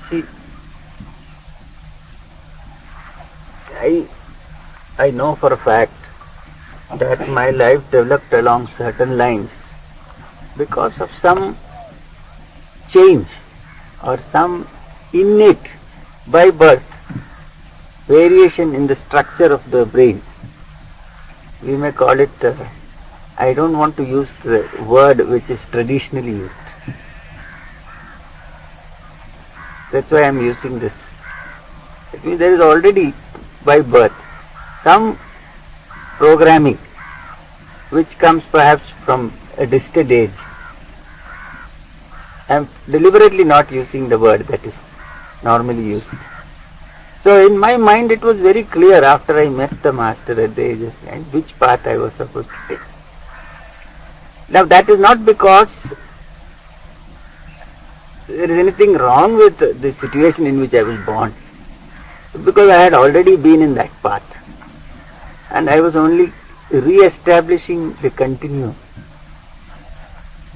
See, I know for a fact that my life developed along certain lines because of some change or some innate, by birth, variation in the structure of the brain. We may call it, I don't want to use the word which is traditionally used. That's why I am using this. It means there is already by birth some programming which comes perhaps from a distant age. I am deliberately not using the word that is normally used. So in my mind it was very clear after I met the master at the age of 9 which path I was supposed to take. Now that is not because there is anything wrong with the situation in which I was born, because I had already been in that path and I was only re-establishing the continuum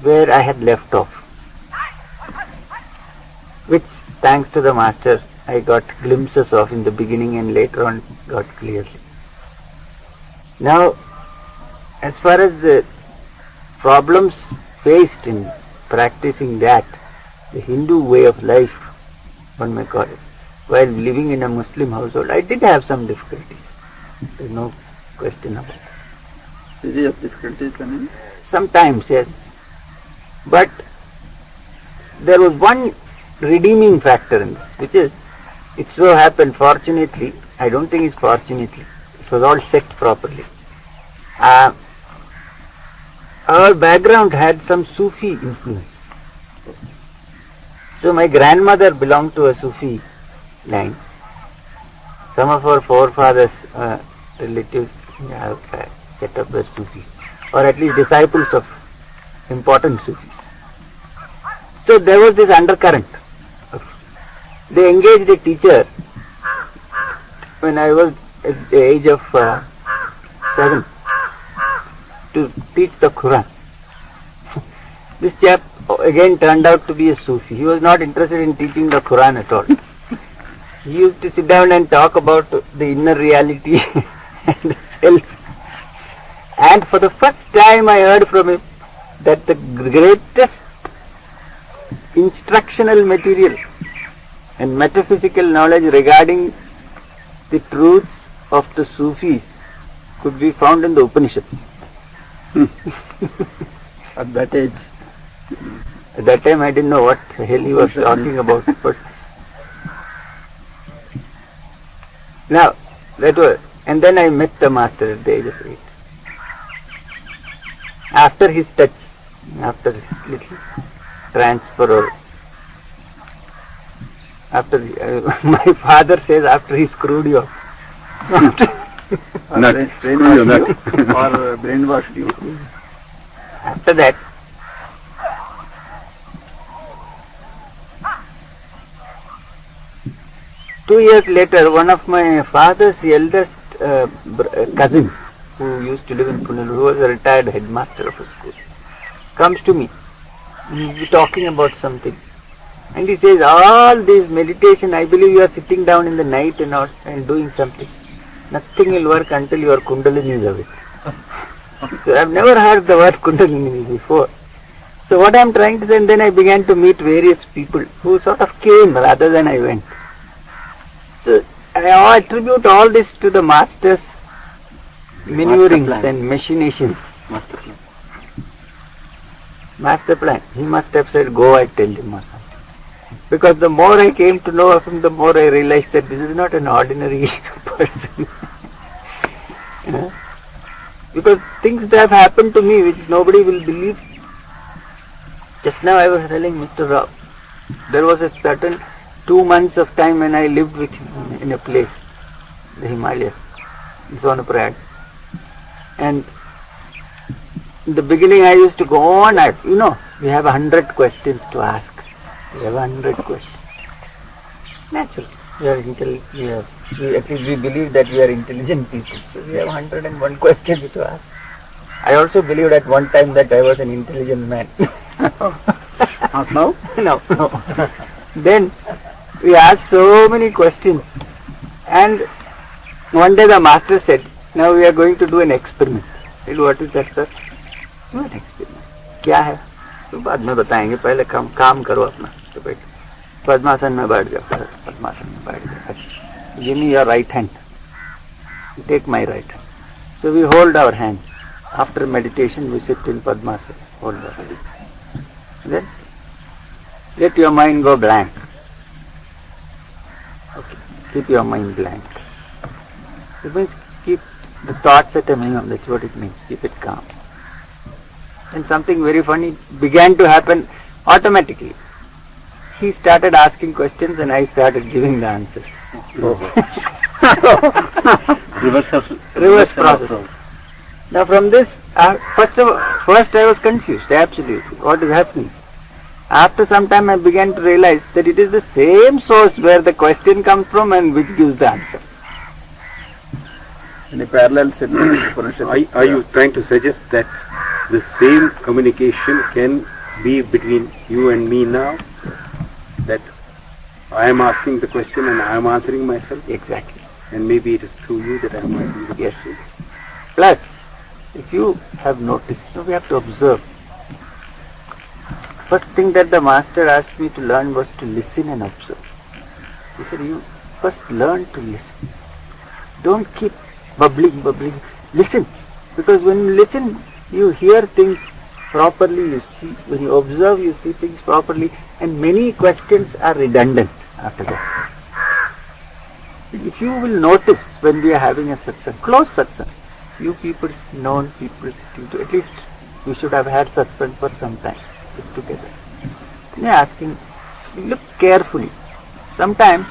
where I had left off, which thanks to the master I got glimpses of in the beginning and later on got clearly. Now, as far as the problems faced in practicing that, the Hindu way of life, one may call it, while living in a Muslim household, I did have some difficulties. There is no question about it. Serious difficulties, I mean? Sometimes, yes. But there was one redeeming factor in this, which is, it so happened, fortunately, I don't think it's fortunately, it was all set properly. Our background had some Sufi influence. So my grandmother belonged to a Sufi line. Some of our forefathers, relatives have set up as Sufis, or at least disciples of important Sufis. So there was this undercurrent. They engaged a teacher when I was at the age of 7 to teach the Quran. This chap again turned out to be a Sufi. He was not interested in teaching the Quran at all. He used to sit down and talk about the inner reality and the self. And for the first time I heard from him that the greatest instructional material and metaphysical knowledge regarding the truths of the Sufis could be found in the Upanishads. At that age. At that time I didn't know what the hell he was talking about. But now, that was, and then I met the master at the age of 8. After his touch, after his little transfer, or after my father says after he screwed you up. Brainwashed you. After that, two years later, one of my father's eldest cousins, who used to live in Pune, who was a retired headmaster of a school, comes to me. We'll be talking about something. And he says, all this meditation, I believe you are sitting down in the night and doing something. Nothing will work until your Kundalini is awake. So I have never heard the word Kundalini before. So what I am trying to say, and then I began to meet various people who sort of came rather than I went. So I attribute all this to the master's maneuverings and machinations. Master plan. He must have said, go, I tell him or something. Because the more I came to know of him, the more I realized that this is not an ordinary person. Because things that have happened to me which nobody will believe. Just now I was telling Mr. Rao, there was a certain 2 months of time when I lived with him in a place, the Himalayas, in Sonaprayag. And in the beginning I used to go on, we have 100 questions to ask. We have 100 questions. Naturally, at least we believe that we are intelligent people. So we have 101 questions to ask. I also believed at one time that I was an intelligent man. Not now? No. Then we asked so many questions, and one day the master said, now we are going to do an experiment. I said, what is that, sir? Do an experiment. क्या है? तो बाद में बताएंगे, पहले काम करो अपना. तो बैठ पद्मासन में बैठ जाओ. पद्मासन में बैठ जाओ. Give me your right hand. Take my right hand. So we hold our hands. After meditation we sit in Padmasana. Hold our hands. Then let your mind go blank. Okay. Keep your mind blank. It means keep the thoughts at a minimum. That's what it means. Keep it calm. And something very funny began to happen automatically. He started asking questions and I started giving the answers. Reverse process. Now from this, first I was confused, absolutely, what is happening. After some time I began to realize that it is the same source where the question comes from and which gives the answer. In a parallel sentence. Are you trying to suggest that the same communication can be between you and me now? That I am asking the question and I am answering myself? Exactly. And maybe it is through you that I am asking the question. Plus, if you have noticed, we have to observe. First thing that the master asked me to learn was to listen and observe. He said, you first learn to listen. Don't keep bubbling. Listen. Because when you listen, you hear things properly, you see, when you observe, you see things properly, and many questions are redundant after that. If you will notice when we are having a satsang, close satsang, you people, known people sitting to, at least we should have had satsang for some time, sit together. Then asking, look carefully. Sometimes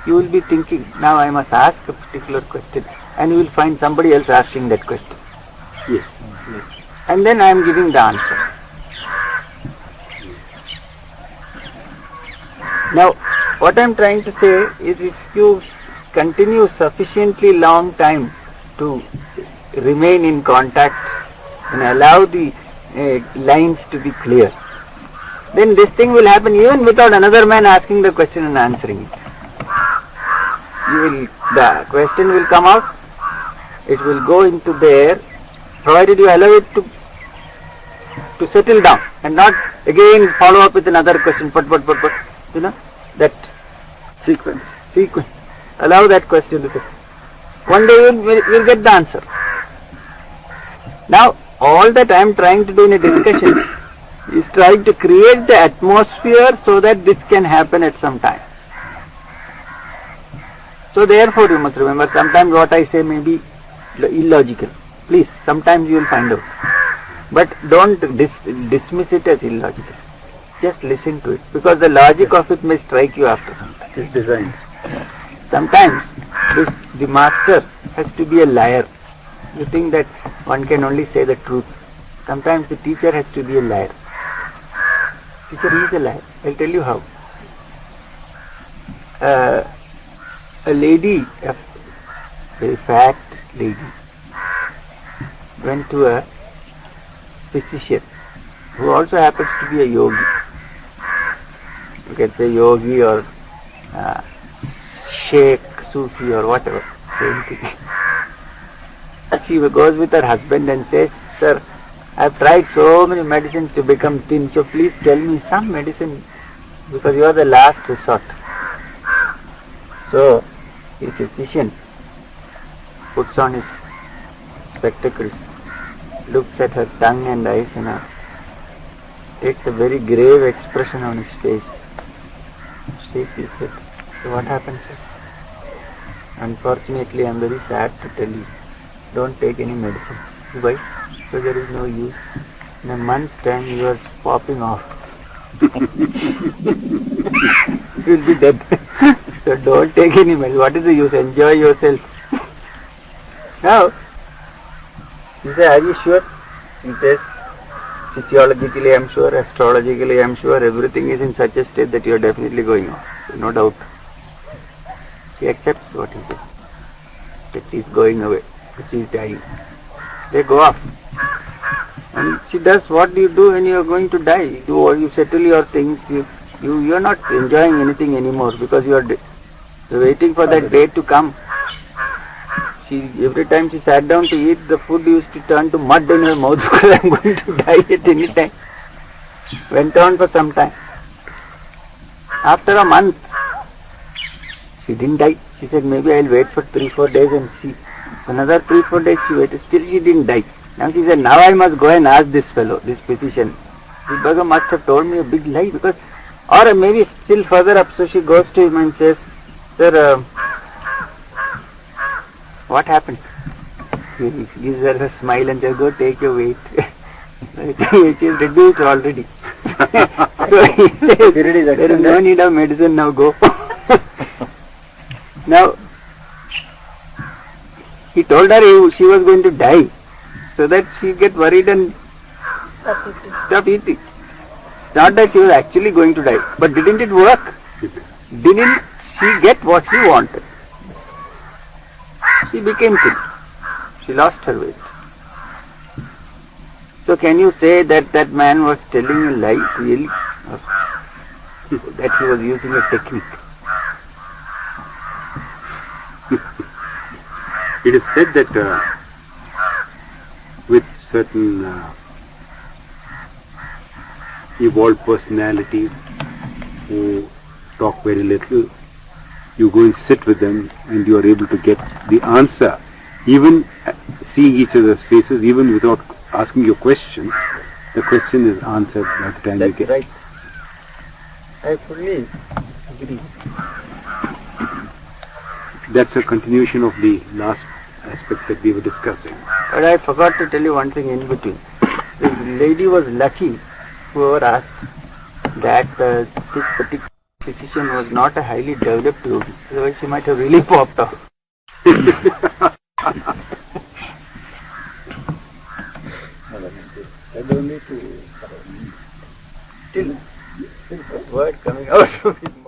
you will be thinking, now I must ask a particular question, and you will find somebody else asking that question. Yes. And then I am giving the answer. Now, what I am trying to say is, if you continue sufficiently long time to remain in contact and allow the lines to be clear, then this thing will happen even without another man asking the question and answering it. The question will come out, it will go into the air, provided you allow it to settle down and not again follow up with another question, you know, that Sequence. Allow that question to sit. One day you will get the answer. Now, all that I am trying to do in a discussion is trying to create the atmosphere so that this can happen at some time. So therefore you must remember, sometimes what I say may be illogical. Please, sometimes you will find out. But don't dismiss it as illogical. Just listen to it, because the logic of it may strike you after some time. It's designed. Sometimes the master has to be a liar. You think that one can only say the truth. Sometimes the teacher has to be a liar. Teacher is a liar. I'll tell you how. A lady, a very fat lady, went to a physician who also happens to be a yogi. You can say yogi or sheikh, Sufi or whatever, same thing. She goes with her husband and says, sir, I have tried so many medicines to become thin, so please tell me some medicine, because you are the last resort. So the physician puts on his spectacles, looks at her tongue and eyes and takes a very grave expression on his face. She said, so what happened, sir? Unfortunately, I am very sad to tell you, don't take any medicine. Why? So there is no use. In a month's time you are popping off. You will be dead. So don't take any medicine. What is the use? Enjoy yourself. Now, he says, are you sure? He says, physiologically I am sure, astrologically I am sure, everything is in such a state that you are definitely going off. No doubt. She accepts what he says, that she is going away, that she is dying. They go off. she does what you do when you are going to die. You settle your things. You are not enjoying anything anymore because you're waiting for that day to come. Every time she sat down to eat, the food used to turn to mud in her mouth because I'm going to die at any time. Went on for some time. After a month, she didn't die. She said, maybe I'll wait for 3-4 days and see. Another 3-4 days she waited. Still she didn't die. Now she said, now I must go and ask this fellow, this physician. This beggar must have told me a big lie because, or maybe still further up. So she goes to him and says, sir, what happened? He gives her a smile and says, go take your weight. Which is reduced already. So he says, there is no need of medicine, now go. Now, he told her she was going to die, so that she get worried and stop eating. It's not that she was actually going to die, but didn't it work? Didn't she get what she wanted? She became thin. She lost her weight. So can you say that that man was telling a lie really? That he was using a technique? It is said that with certain evolved personalities who talk very little, you go and sit with them and you are able to get the answer, even seeing each other's faces, even without asking your question. The question is answered by the time you get. Right. I fully agree. That's a continuation of the last aspect that we were discussing. But I forgot to tell you one thing in between. This lady was lucky, whoever asked, that this particular physician was not a highly developed yogi. Otherwise she might have really popped off. Still word coming out of his mouth.